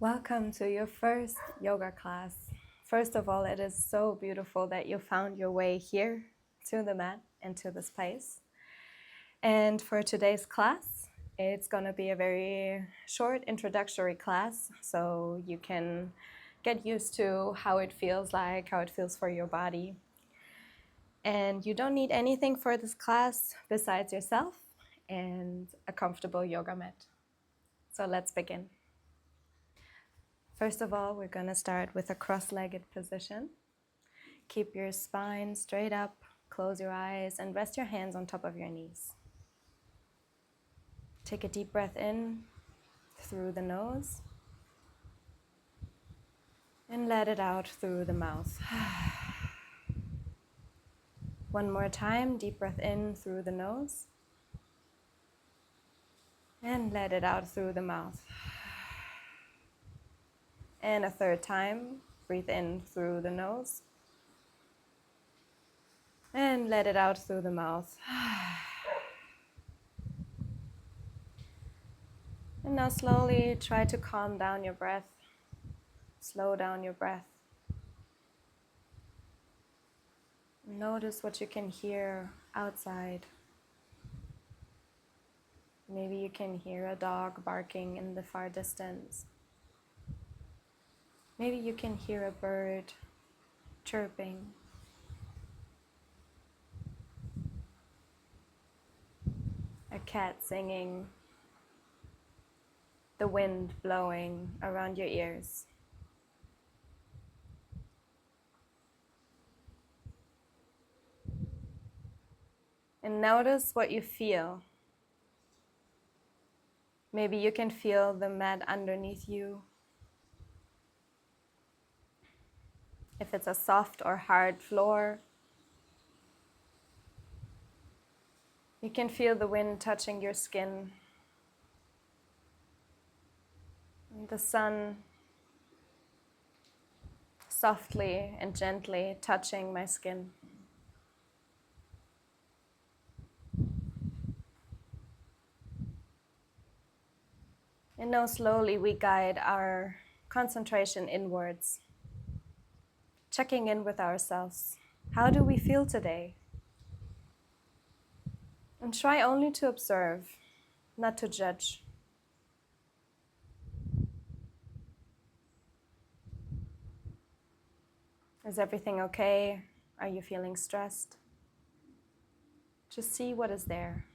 Welcome to your first yoga class. First of all, it is so beautiful that you found your way here to the mat and to this place. And for today's class, it's going to be a very short introductory class so you can get used to how it feels like, how it feels for your body. And you don't need anything for this class besides yourself and a comfortable yoga mat. So let's begin. First of all, we're going to start with a cross-legged position. Keep your spine straight up, close your eyes, and rest your hands on top of your knees. Take a deep breath in through the nose and let it out through the mouth. One more time, deep breath in through the nose and let it out through the mouth. And a third time, breathe in through the nose and let it out through the mouth. And now slowly try to calm down your breath. Slow down your breath. Notice what you can hear outside. Maybe you can hear a dog barking in the far distance. Maybe you can hear a bird chirping. A cat singing. The wind blowing around your ears. And notice what you feel. Maybe you can feel the mat underneath you. If it's a soft or hard floor, you can feel the wind touching your skin. And the sun softly and gently touching my skin. And now slowly we guide our concentration inwards, checking in with ourselves. How do we feel today? And try only to observe, not to judge. Is everything okay? Are you feeling stressed? Just see what is there.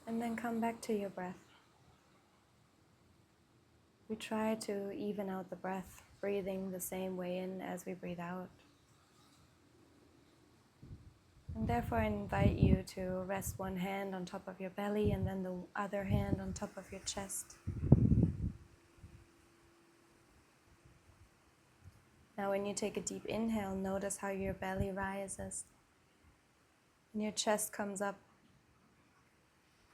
And then come back to your breath. We try to even out the breath, breathing the same way in as we breathe out. And therefore I invite you to rest one hand on top of your belly and then the other hand on top of your chest. Now when you take a deep inhale, notice how your belly rises and your chest comes up.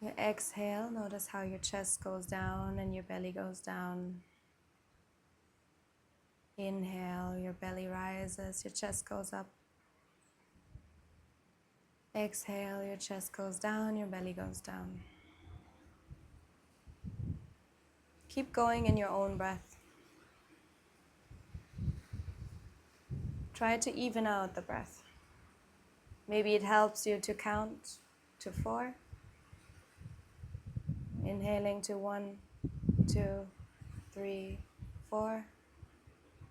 You exhale, notice how your chest goes down and your belly goes down. Inhale, your belly rises, your chest goes up. Exhale, your chest goes down, your belly goes down. Keep going in your own breath. Try to even out the breath. Maybe it helps you to count to 4. Inhaling to 1, 2, 3, 4.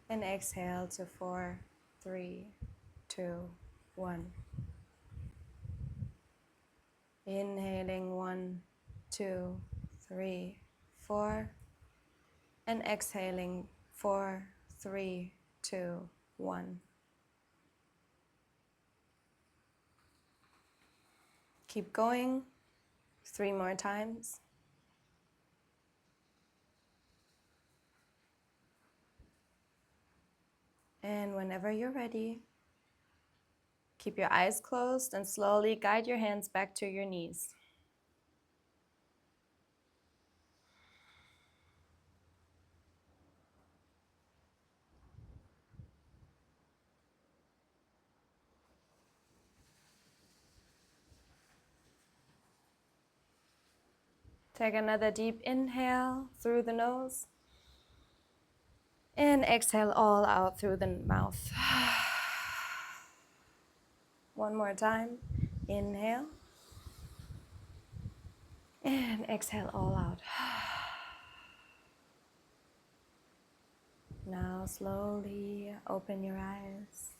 And exhale to 4, 3, 2, 1. Inhaling 1, 2, 3, 4. And exhaling 4, 3, 2, 1. Keep going 3 more times. And whenever you're ready, keep your eyes closed and slowly guide your hands back to your knees. Take another deep inhale through the nose. And exhale all out through the mouth. One more time. Inhale. And exhale all out. Now slowly open your eyes.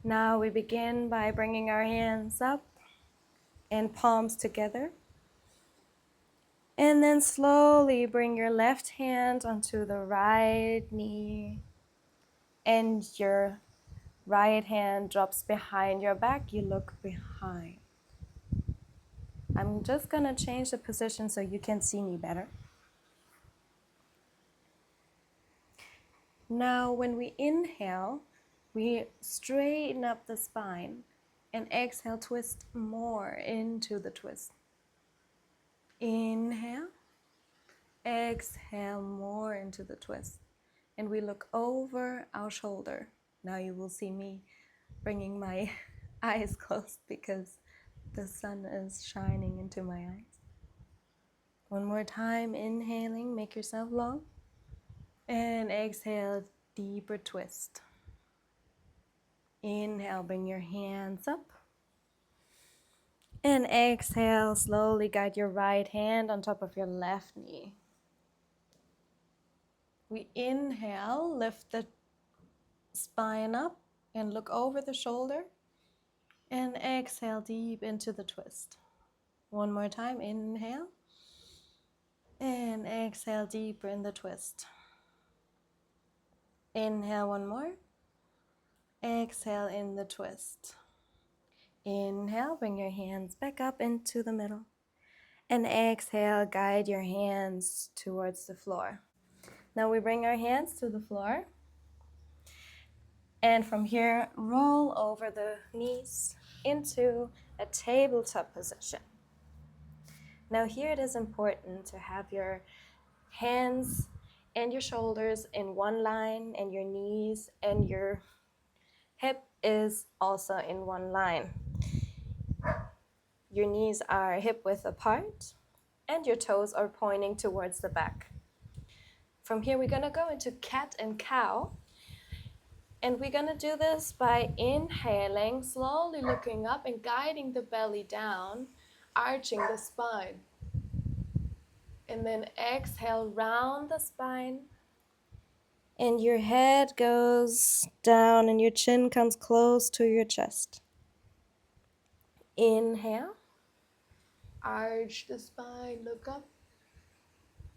Now we begin by bringing our hands up and palms together. And then slowly bring your left hand onto the right knee. And your right hand drops behind your back. You look behind. I'm just going to change the position so you can see me better. Now, when we inhale, we straighten up the spine and exhale, twist more into the twist. Inhale, exhale more into the twist. And we look over our shoulder. Now you will see me bringing my eyes closed because the sun is shining into my eyes. One more time, inhaling, make yourself long. And exhale, deeper twist. Inhale, bring your hands up. And exhale, slowly guide your right hand on top of your left knee. We inhale, lift the spine up and look over the shoulder. And exhale deep into the twist. One more time, inhale. And exhale deeper in the twist. Inhale one more. Exhale in the twist. Inhale, bring your hands back up into the middle. And exhale, guide your hands towards the floor. Now we bring our hands to the floor. And from here, roll over the knees into a tabletop position. Now here it is important to have your hands and your shoulders in one line, and your knees and your hip is also in one line. Your knees are hip width apart, and your toes are pointing towards the back. From here, we're going to go into cat and cow. And we're going to do this by inhaling, slowly looking up and guiding the belly down, arching the spine. And then exhale, round the spine. And your head goes down and your chin comes close to your chest. Inhale, arch the spine, look up.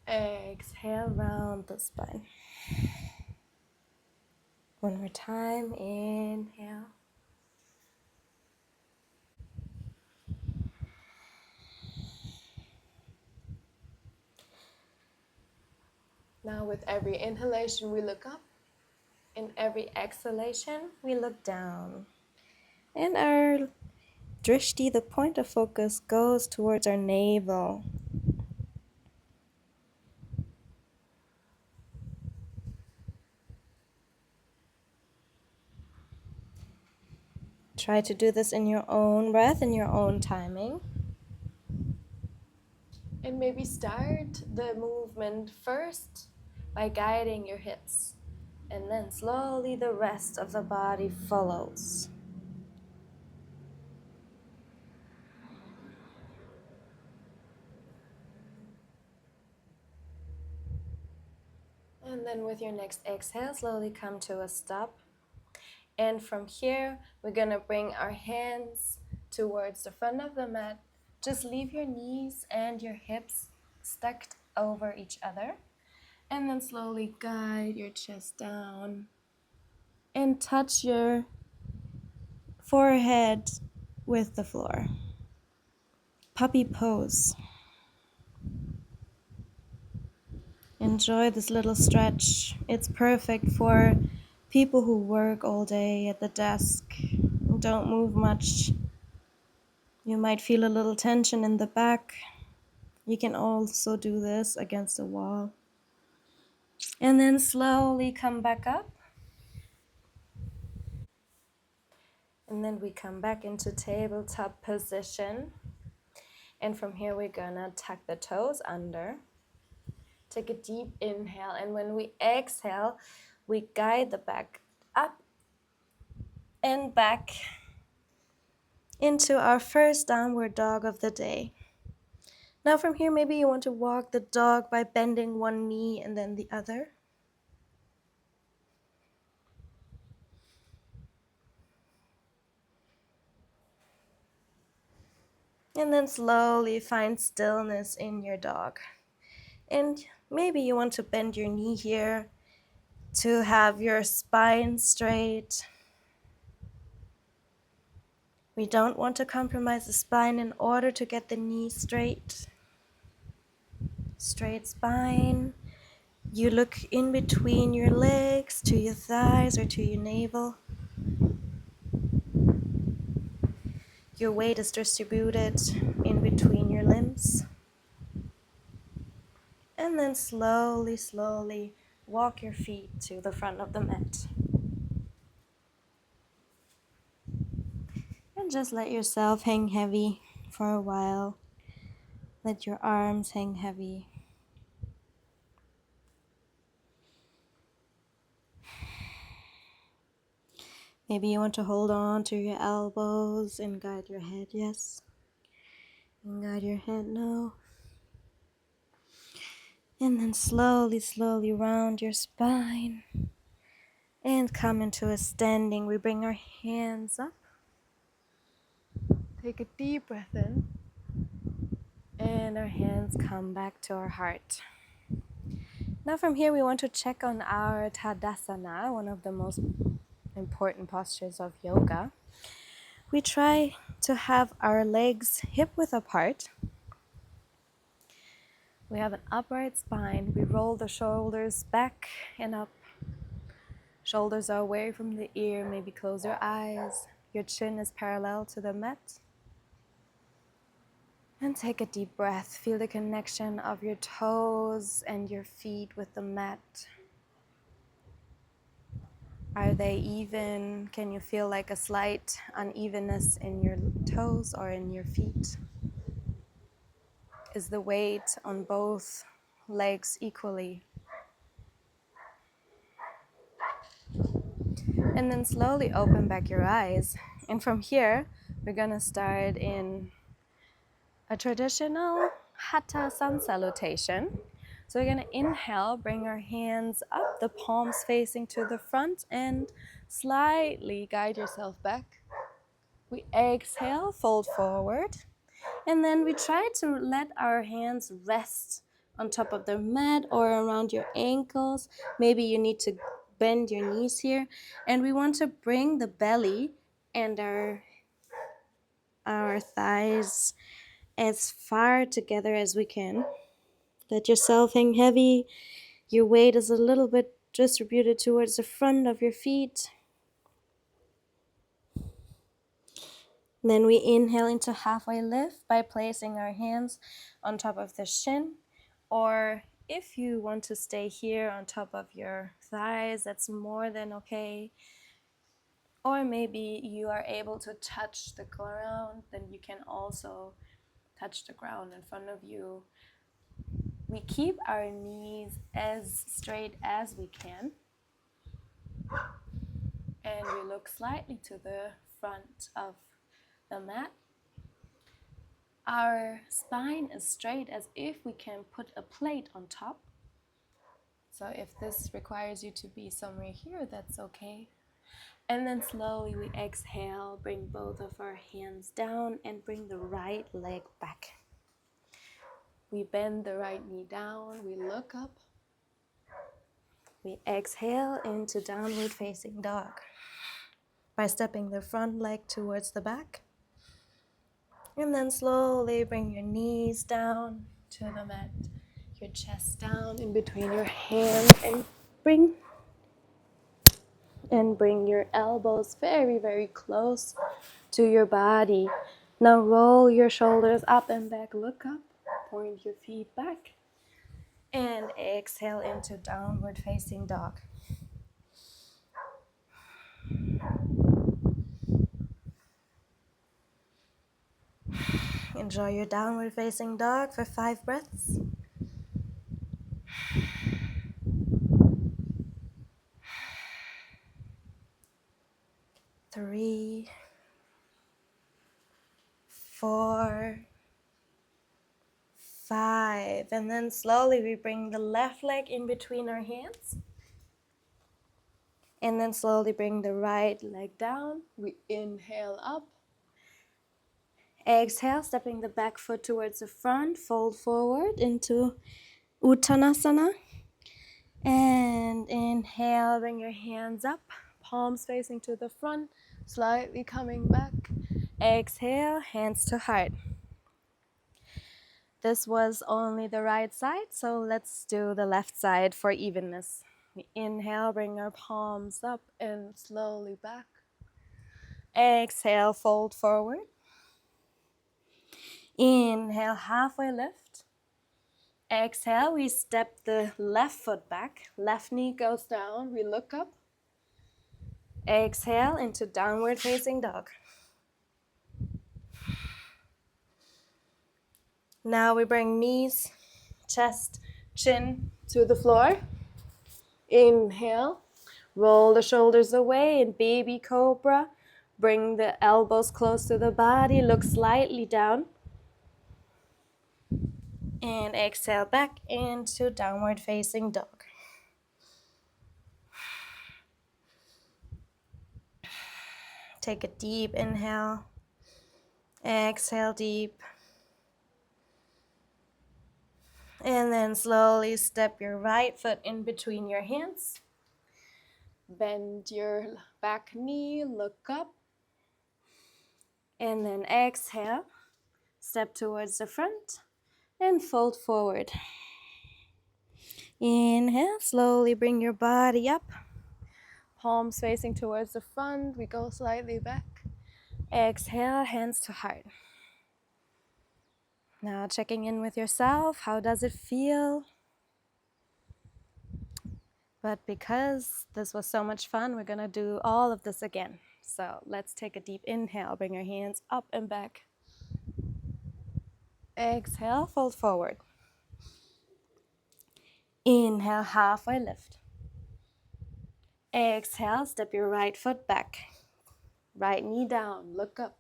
Exhale, round the spine. One more time, inhale. Now with every inhalation, we look up. In every exhalation, we look down. And our drishti, the point of focus, goes towards our navel. Try to do this in your own breath, in your own timing. And maybe start the movement first by guiding your hips. And then slowly the rest of the body follows. And then with your next exhale, slowly come to a stop. And from here, we're going to bring our hands towards the front of the mat. Just leave your knees and your hips stacked over each other. And then slowly guide your chest down. And touch your forehead with the floor. Puppy pose. Enjoy this little stretch. It's perfect for people who work all day at the desk, don't move much. You might feel a little tension in the back. You can also do this against a wall. And then slowly come back up. And then we come back into tabletop position. And from here, we're gonna tuck the toes under. Take a deep inhale, and when we exhale, we guide the back up and back into our first downward dog of the day. Now from here, maybe you want to walk the dog by bending one knee and then the other. And then slowly find stillness in your dog. And maybe you want to bend your knee here to have your spine straight. We don't want to compromise the spine in order to get the knee straight. Straight spine. You look in between your legs to your thighs or to your navel. Your weight is distributed in between your limbs. And then slowly, slowly walk your feet to the front of the mat. And just let yourself hang heavy for a while. Let your arms hang heavy. Maybe you want to hold on to your elbows and guide your head, yes. And guide your head, no. And then slowly, slowly round your spine. And come into a standing. We bring our hands up. Take a deep breath in. And our hands come back to our heart. Now from here we want to check on our Tadasana, one of the most important postures of yoga. We try to have our legs hip-width apart. We have an upright spine. We roll the shoulders back and up. Shoulders are away from the ear. Maybe close your eyes. Your chin is parallel to the mat. And take a deep breath. Feel the connection of your toes and your feet with the mat. Are they even? Can you feel like a slight unevenness in your toes or in your feet? Is the weight on both legs equally? And then slowly open back your eyes. And from here, we're gonna start in a traditional Hatha sun salutation. So we're gonna inhale, bring our hands up, the palms facing to the front, and slightly guide yourself back. We exhale, fold forward, and then we try to let our hands rest on top of the mat or around your ankles. Maybe you need to bend your knees here, and we want to bring the belly and our thighs as far together as we can. Let yourself hang heavy. Your weight is a little bit distributed towards the front of your feet. Then we inhale into halfway lift by placing our hands on top of the shin. Or if you want to stay here on top of your thighs, that's more than okay. Or maybe you are able to touch the ground, then you can also touch the ground in front of you. We keep our knees as straight as we can. And we look slightly to the front of the mat. Our spine is straight as if we can put a plate on top. So if this requires you to be somewhere here, that's okay. And then slowly we exhale, bring both of our hands down and bring the right leg back. We bend the right knee down, we look up. We exhale into downward facing dog by stepping the front leg towards the back. And then slowly bring your knees down to the mat, your chest down in between your hands, and bring your elbows very, very close to your body. Now roll your shoulders up and back, look up, point your feet back, and exhale into downward facing dog. Enjoy your downward facing dog for 5 breaths. 3, 4, 5. And then slowly we bring the left leg in between our hands. And then slowly bring the right leg down. We inhale up. Exhale, stepping the back foot towards the front. Fold forward into Uttanasana. And inhale, bring your hands up. Palms facing to the front. Slightly coming back. Exhale, hands to heart. This was only the right side, so let's do the left side for evenness. We inhale, bring our palms up and slowly back. Exhale, fold forward. Inhale, halfway lift. Exhale, we step the left foot back. Left knee goes down, we look up. Exhale into downward facing dog. Now we bring knees, chest, chin to the floor. Inhale, roll the shoulders away in baby cobra. Bring the elbows close to the body, look slightly down. And exhale back into downward facing dog. Take a deep inhale. Exhale deep. And then slowly step your right foot in between your hands. Bend your back knee, look up. And then exhale. Step towards the front and fold forward. Inhale, slowly bring your body up. Palms facing towards the front. We go slightly back. Exhale, hands to heart. Now checking in with yourself. How does it feel? But because this was so much fun, we're going to do all of this again. So let's take a deep inhale. Bring your hands up and back. Exhale, fold forward. Inhale, halfway lift. Exhale, step your right foot back. Right knee down, look up.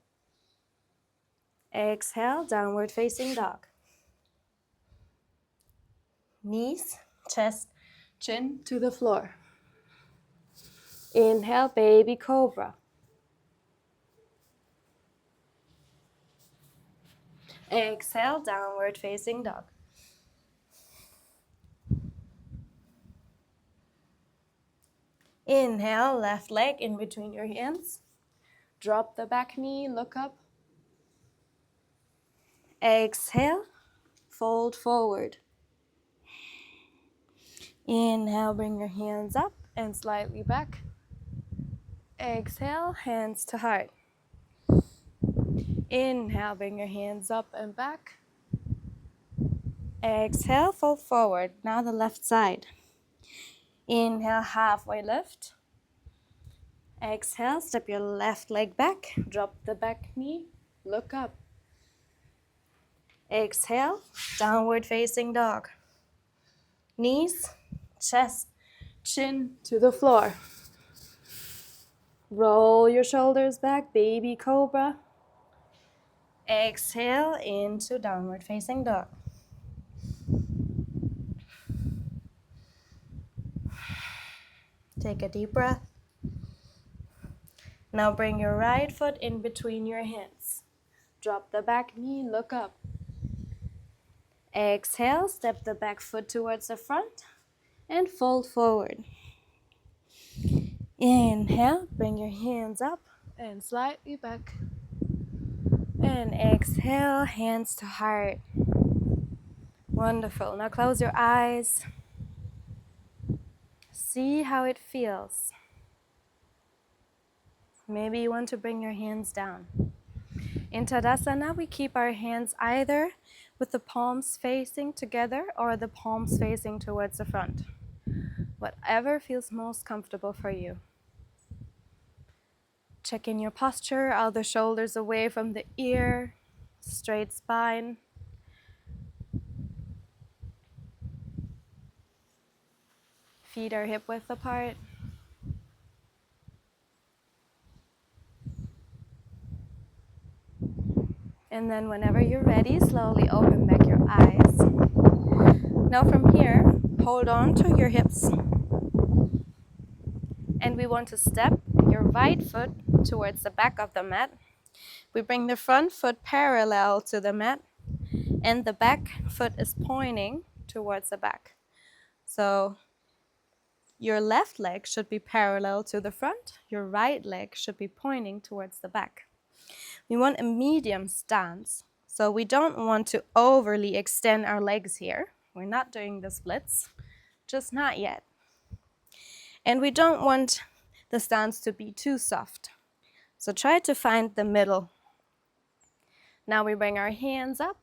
Exhale, downward facing dog. Knees, chest, chin to the floor. Inhale, baby cobra. Exhale, downward facing dog. Inhale, left leg in between your hands. Drop the back knee, look up. Exhale, fold forward. Inhale, bring your hands up and slightly back. Exhale, hands to heart. Inhale, bring your hands up and back. Exhale, fold forward. Now the left side. Inhale, halfway lift. Exhale, step your left leg back. Drop the back knee, look up. Exhale, downward facing dog. Knees, chest, chin to the floor. Roll your shoulders back, baby cobra. Exhale into downward facing dog. Take a deep breath. Now bring your right foot in between your hands. Drop the back knee, look up. Exhale, step the back foot towards the front and fold forward. Inhale, bring your hands up and slightly back. And exhale, hands to heart. Wonderful. Now close your eyes. See how it feels. Maybe you want to bring your hands down. In Tadasana, we keep our hands either with the palms facing together or the palms facing towards the front. Whatever feels most comfortable for you. Check in your posture, are the shoulders away from the ear, straight spine. Feet are hip width apart. And then whenever you're ready, slowly open back your eyes. Now from here, hold on to your hips. And we want to step your right foot towards the back of the mat. We bring the front foot parallel to the mat, and the back foot is pointing towards the back. So your left leg should be parallel to the front. Your right leg should be pointing towards the back. We want a medium stance. So we don't want to overly extend our legs here. We're not doing the splits, just not yet. And we don't want the stance to be too soft. So try to find the middle. Now we bring our hands up.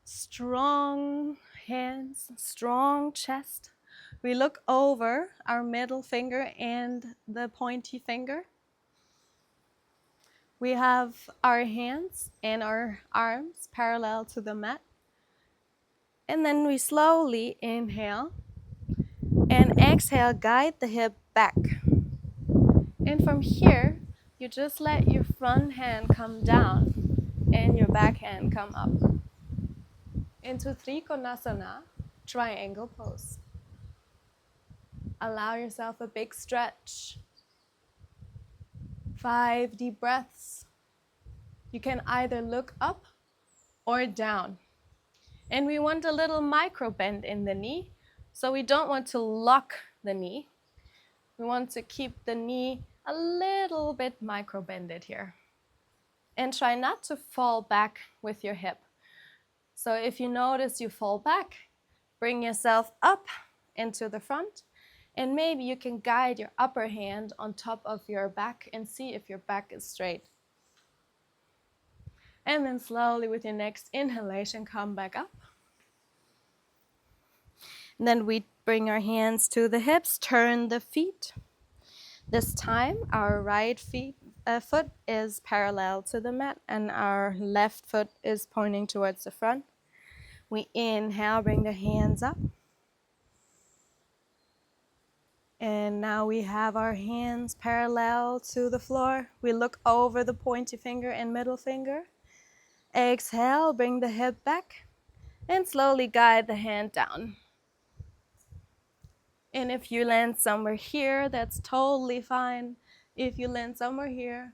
Strong hands, strong chest. We look over our middle finger and the pointy finger. We have our hands and our arms parallel to the mat. And then we slowly inhale and exhale, guide the hip back. And from here, you just let your front hand come down and your back hand come up. Into Trikonasana, triangle pose. Allow yourself a big stretch. 5 deep breaths. You can either look up or down. And we want a little micro bend in the knee, so we don't want to lock the knee. We want to keep the knee a little bit micro bended here. And try not to fall back with your hip. So if you notice you fall back, bring yourself up into the front, and maybe you can guide your upper hand on top of your back and see if your back is straight. And then slowly with your next inhalation, come back up. And then we bring our hands to the hips, turn the feet. This time our right foot is parallel to the mat and our left foot is pointing towards the front. We inhale, bring the hands up. And now we have our hands parallel to the floor. We look over the pointy finger and middle finger. Exhale, bring the hip back and slowly guide the hand down. And if you land somewhere here, that's totally fine. If you land somewhere here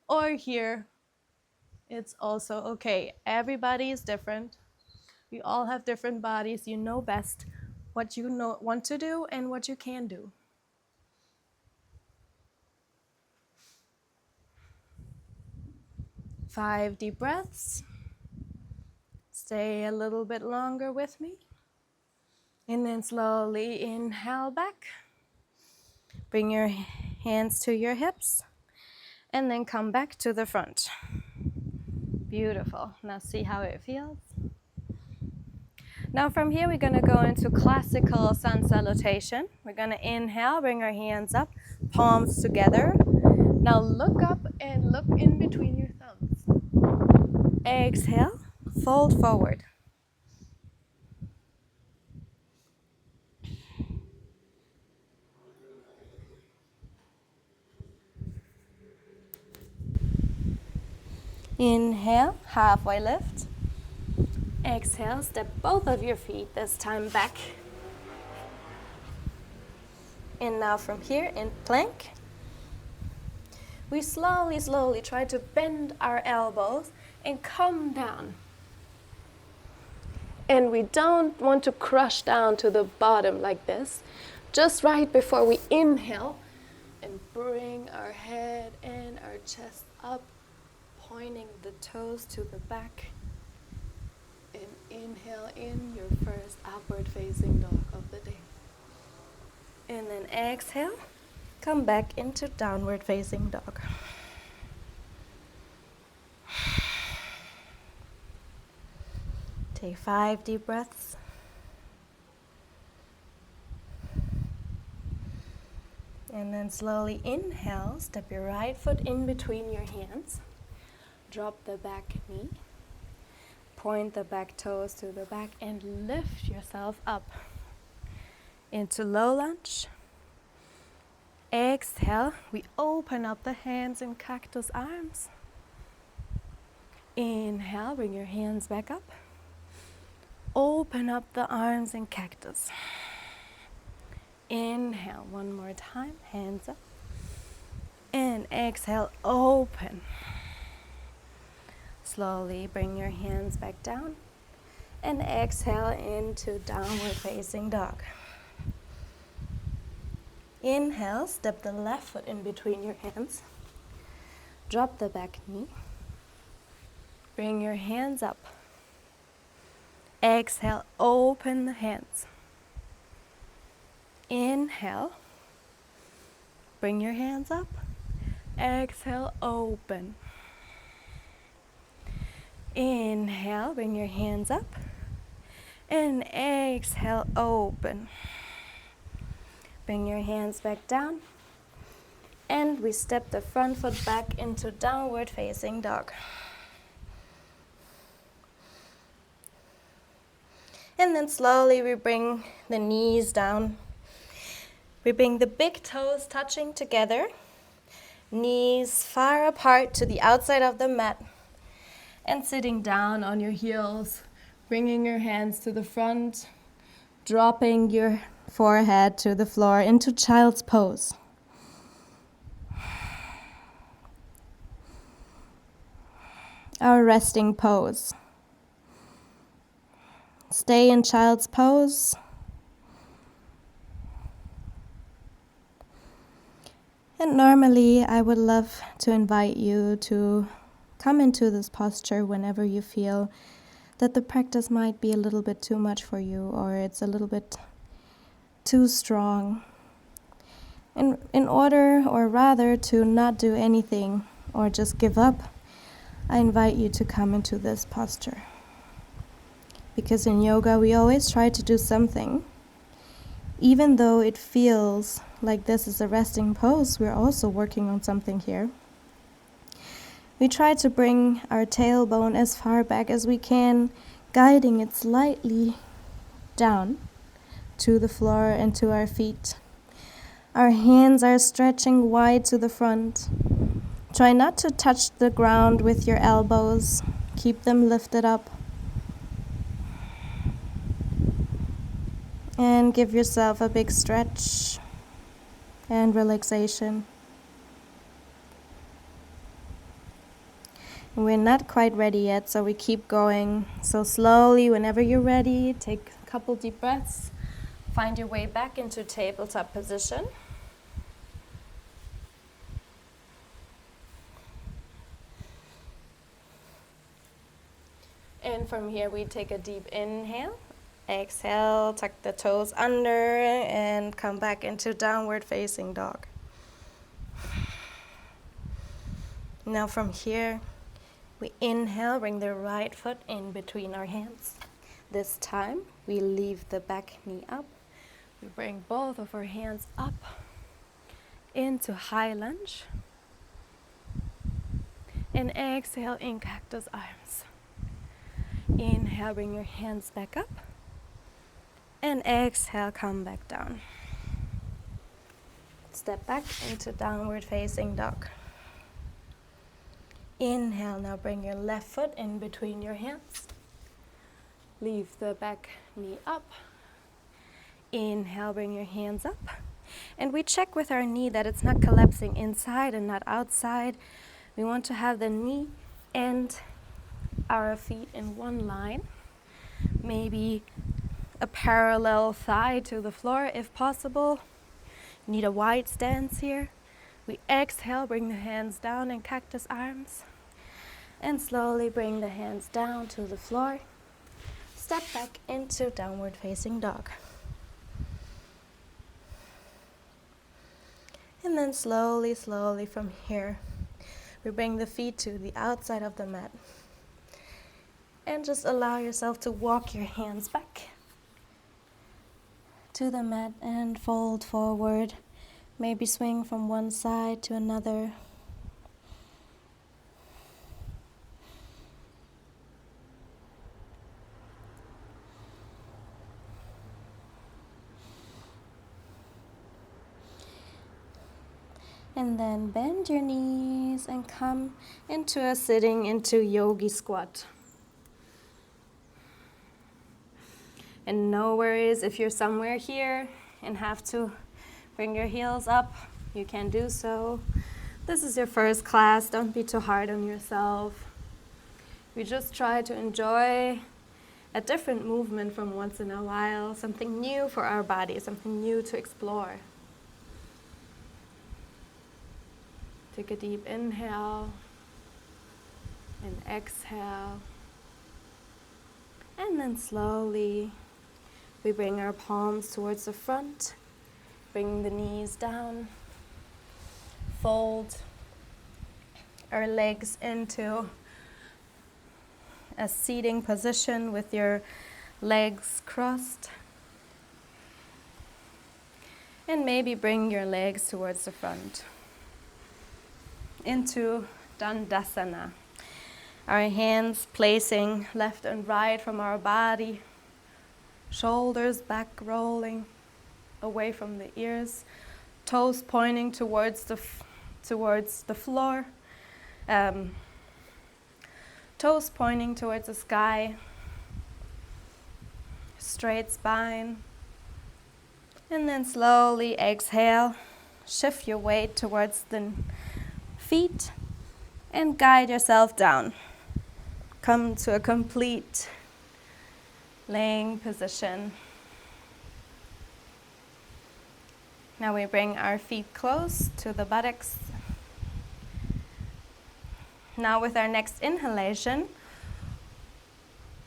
or here, it's also okay. Everybody is different. We all have different bodies. You know best what you want to do and what you can do. Five deep breaths. Stay a little bit longer with me. And then slowly inhale back. Bring your hands to your hips. And then come back to the front. Beautiful. Now see how it feels. Now from here we're going to go into classical sun salutation. We're going to inhale, bring our hands up, palms together. Now look up and look in between your thumbs. Exhale, fold forward. Inhale, halfway lift. Exhale, step both of your feet, this time back. And now from here in plank, we slowly try to bend our elbows and come down. And we don't want to crush down to the bottom like this. Just right before we inhale and bring our head and our chest up, pointing the toes to the back. And inhale in your first upward facing dog of the day. And then exhale, come back into downward facing dog. Take 5 deep breaths. And then slowly inhale, step your right foot in between your hands. Drop the back knee. Point the back toes to the back and lift yourself up into low lunge. Exhale, we open up the hands in cactus arms. Inhale, bring your hands back up. Open up the arms in cactus. Inhale, one more time, hands up. And exhale, open. Slowly bring your hands back down. And exhale into downward facing dog. Inhale, step the left foot in between your hands. Drop the back knee. Bring your hands up. Exhale, open the hands. Inhale, bring your hands up. Exhale, open. Inhale, bring your hands up. And exhale, open. Bring your hands back down. And we step the front foot back into downward facing dog. And then slowly we bring the knees down. We bring the big toes touching together. Knees far apart to the outside of the mat. And sitting down on your heels, bringing your hands to the front, dropping your forehead to the floor into child's pose. Our resting pose. Stay in child's pose. And normally I would love to invite you to come into this posture whenever you feel that the practice might be a little bit too much for you or it's a little bit too strong. In order, or rather, to not do anything or just give up, I invite you to come into this posture. Because in yoga, we always try to do something. Even though it feels like this is a resting pose, we're also working on something here. We try to bring our tailbone as far back as we can, guiding it slightly down to the floor and to our feet. Our hands are stretching wide to the front. Try not to touch the ground with your elbows. Keep them lifted up. And give yourself a big stretch and relaxation. We're not quite ready yet, so we keep going. So slowly, whenever you're ready, take a couple deep breaths. Find your way back into tabletop position. And from here, we take a deep inhale. Exhale, tuck the toes under and come back into downward facing dog. Now from here, we inhale, bring the right foot in between our hands. This time, we leave the back knee up. We bring both of our hands up into high lunge. And exhale in cactus arms. Inhale, bring your hands back up. And exhale, come back down. Step back into downward facing dog. Inhale, now bring your left foot in between your hands. Leave the back knee up. Inhale, bring your hands up. And we check with our knee that it's not collapsing inside and not outside. We want to have the knee and our feet in one line. Maybe a parallel thigh to the floor if possible. You need a wide stance here. We exhale, bring the hands down in cactus arms. And slowly bring the hands down to the floor. Step back into downward facing dog. And then slowly from here, we bring the feet to the outside of the mat. And just allow yourself to walk your hands back to the mat and fold forward. Maybe swing from one side to another. And then bend your knees and come into a sitting into yogi squat. And no worries if you're somewhere here and have to bring your heels up, you can do so. This is your first class, don't be too hard on yourself. We just try to enjoy a different movement from once in a while, something new for our body, something new to explore. Take a deep inhale and exhale. And then slowly we bring our palms towards the front, bring the knees down, fold our legs into a seating position with your legs crossed. And maybe bring your legs towards the front into Dandasana. Our hands placing left and right from our body, shoulders back rolling away from the ears, toes pointing towards the floor, toes pointing towards the sky, straight spine. And then slowly exhale, shift your weight towards the feet and guide yourself down. Come to a complete laying position. Now we bring our feet close to the buttocks. Now with our next inhalation,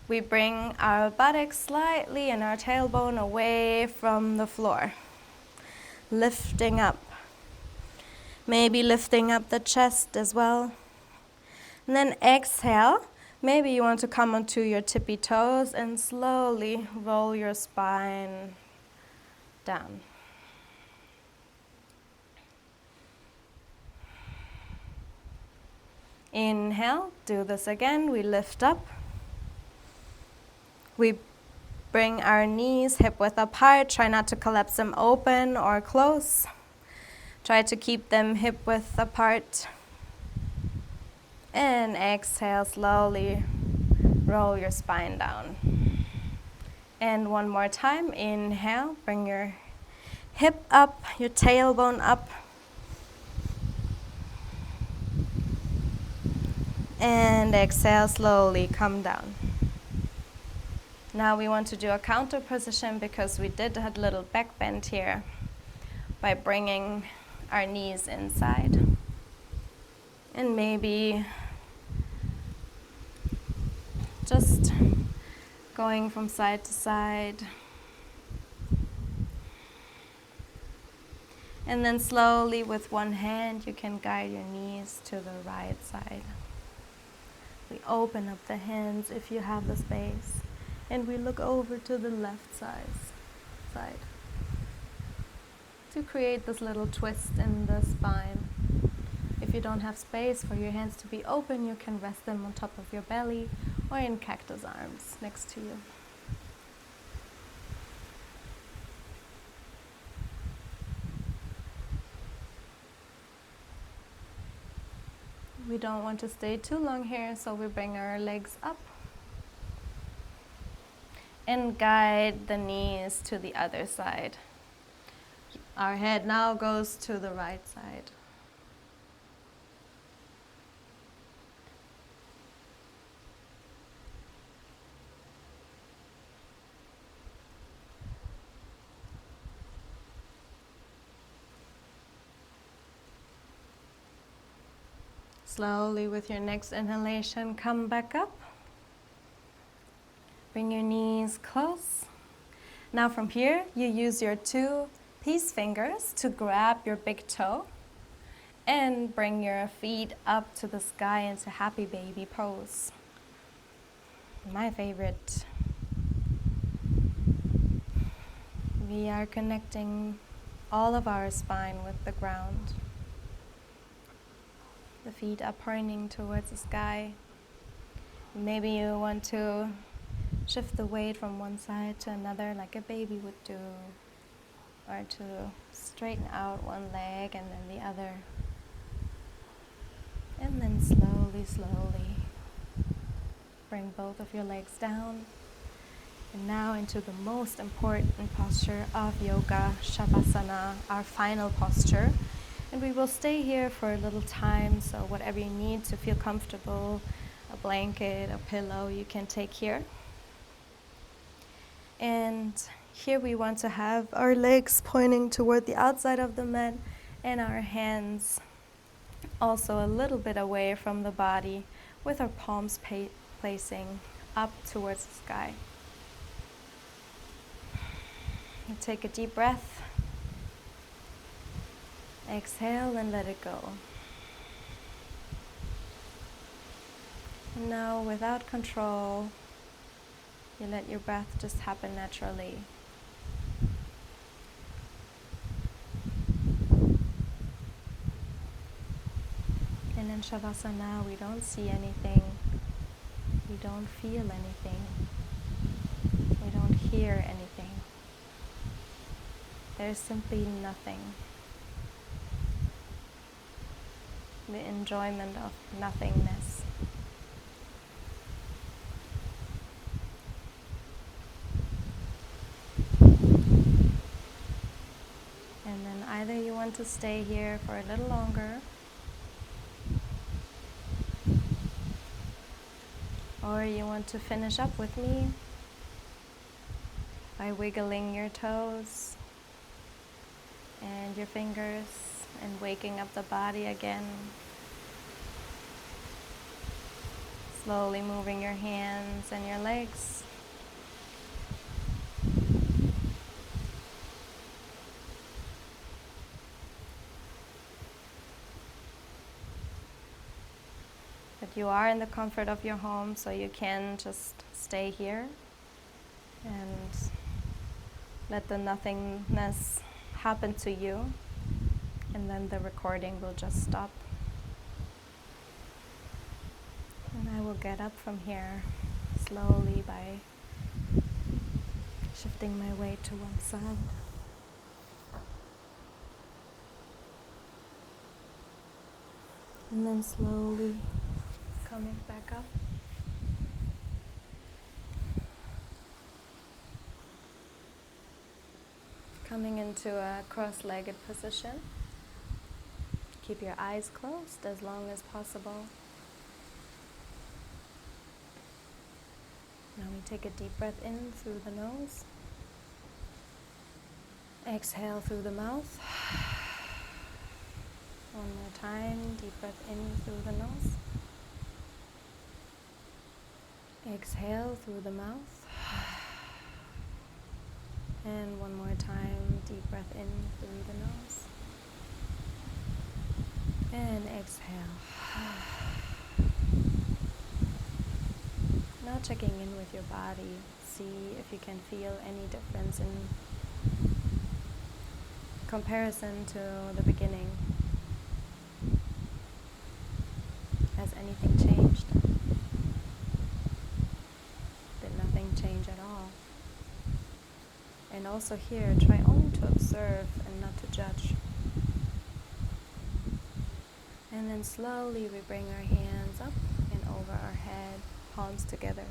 we bring our buttocks slightly and our tailbone away from the floor. Lifting up. Maybe lifting up the chest as well. And then exhale. Maybe you want to come onto your tippy toes and slowly roll your spine down. Inhale, do this again. We lift up. We bring our knees hip width apart. Try not to collapse them open or close. Try to keep them hip width apart. And exhale, slowly roll your spine down. And one more time, inhale, bring your hip up, your tailbone up. And exhale, slowly come down. Now we want to do a counter position because we did a little back bend here by bringing our knees inside. And maybe just going from side to side. And then slowly with one hand you can guide your knees to the right side. We open up the hands if you have the space. And we look over to the left side to create this little twist in the spine. If you don't have space for your hands to be open, you can rest them on top of your belly or in cactus arms next to you. We don't want to stay too long here, so we bring our legs up and guide the knees to the other side. Our head now goes to the right side. Slowly with your next inhalation, come back up. Bring your knees close. Now from here, you use your 2 peace fingers to grab your big toe and bring your feet up to the sky into happy baby pose. My favorite. We are connecting all of our spine with the ground. The feet are pointing towards the sky. Maybe you want to shift the weight from one side to another like a baby would do. or to straighten out one leg and then the other. And then slowly, slowly bring both of your legs down. And now into the most important posture of yoga, Shavasana, our final posture. And we will stay here for a little time, so whatever you need to feel comfortable, a blanket, a pillow, you can take here. And here we want to have our legs pointing toward the outside of the mat and our hands also a little bit away from the body with our palms placing up towards the sky. And take a deep breath. Exhale and let it go. And now, without control, you let your breath just happen naturally. And in Shavasana, we don't see anything. We don't feel anything. We don't hear anything. There's simply nothing. The enjoyment of nothingness. And then either you want to stay here for a little longer, or you want to finish up with me by wiggling your toes and your fingers and waking up the body again. Slowly moving your hands and your legs. But you are in the comfort of your home, so you can just stay here and let the nothingness happen to you, and then the recording will just stop. And I will get up from here slowly by shifting my weight to one side. And then slowly coming back up. Coming into a cross-legged position. Keep your eyes closed as long as possible. Now we take a deep breath in through the nose. Exhale through the mouth. One more time, deep breath in through the nose. Exhale through the mouth. And one more time, deep breath in through the nose. And exhale. Now checking in with your body. See if you can feel any difference in comparison to the beginning. Has anything changed? Did nothing change at all? And also here, try only to observe and not to judge. And then slowly we bring our hands up and over our head, palms together.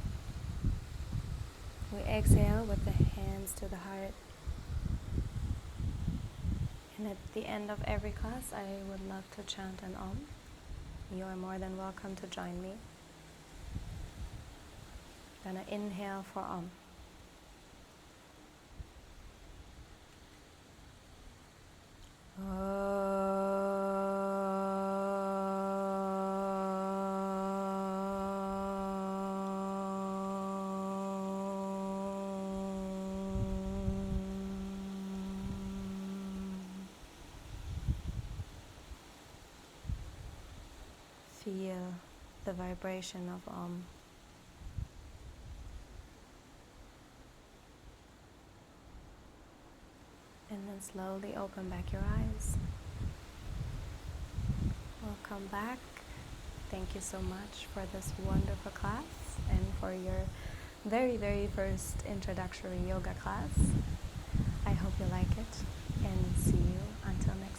We exhale with the hands to the heart. And at the end of every class, I would love to chant an Om. You are more than welcome to join me. Gonna inhale for Om. Feel the vibration of Om. And then slowly open back your eyes. Welcome back. Thank you so much for this wonderful class and for your very, very first introductory yoga class. I hope you like it. and see you until next